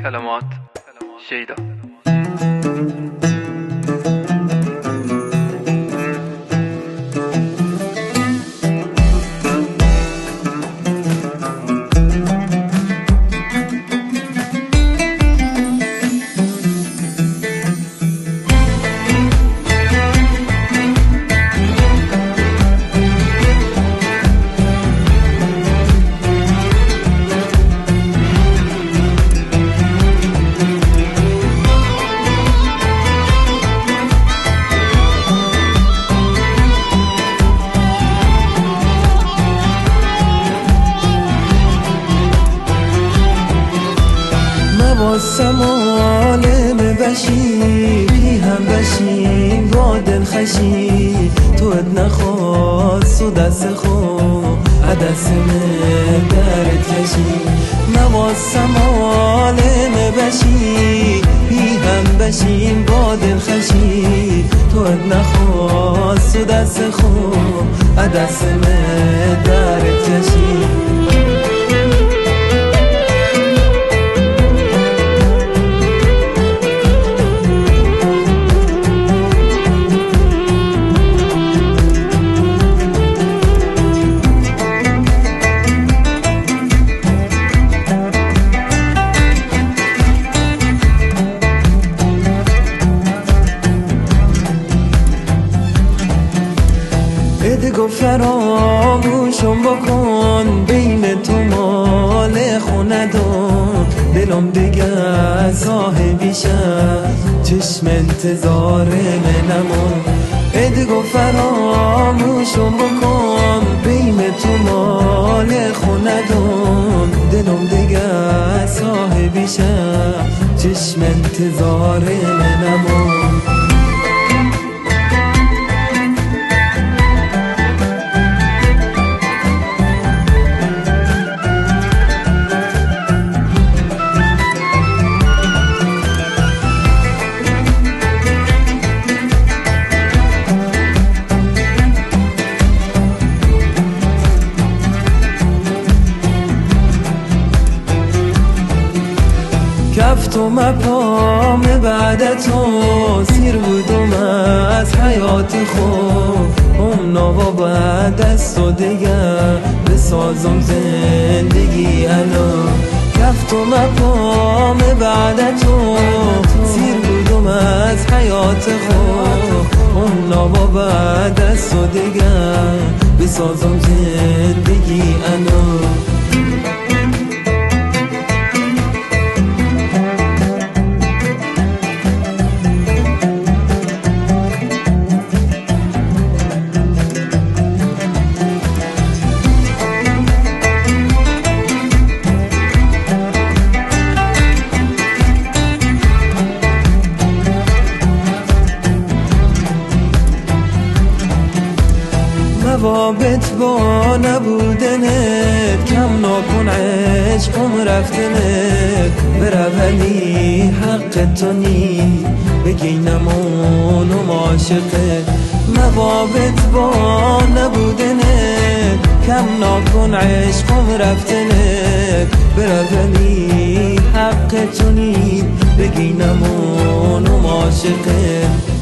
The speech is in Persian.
کلمات شیدا. واسم عالم بشی بی هم بشیم با دل خشی تو نخواست و دست خوب عدس من درد کشی واسم عالم بشی بی هم بشیم با دل خشی تو نخواست و دست خوب عدس من درد کشی بگو فراموشم بکن بین تو مال خونه دون دلم دیگه صاحبی شد چشم انتظار منمون بگو فراموشم بکن بین تو مال خونه دون دلم دیگه صاحبی شد چشم انتظار منمون کفتم پام بعد تو سیر بودم از حیات خود نوا بعد از تو دیگر بسازم زندگی الان کفتم پام بعد تو سیر بودم از حیات خود نوا بعد از تو دیگر بسازم زندگی الان ثوابت با نبودنت کم نکن عشقم رفتنت بره ولی حق تو نی بگی نمونم عاشقت ثوابت با نبودنت کم نکن عشقم رفتنت بره ولی حق تو نی بگی نمونم عاشقت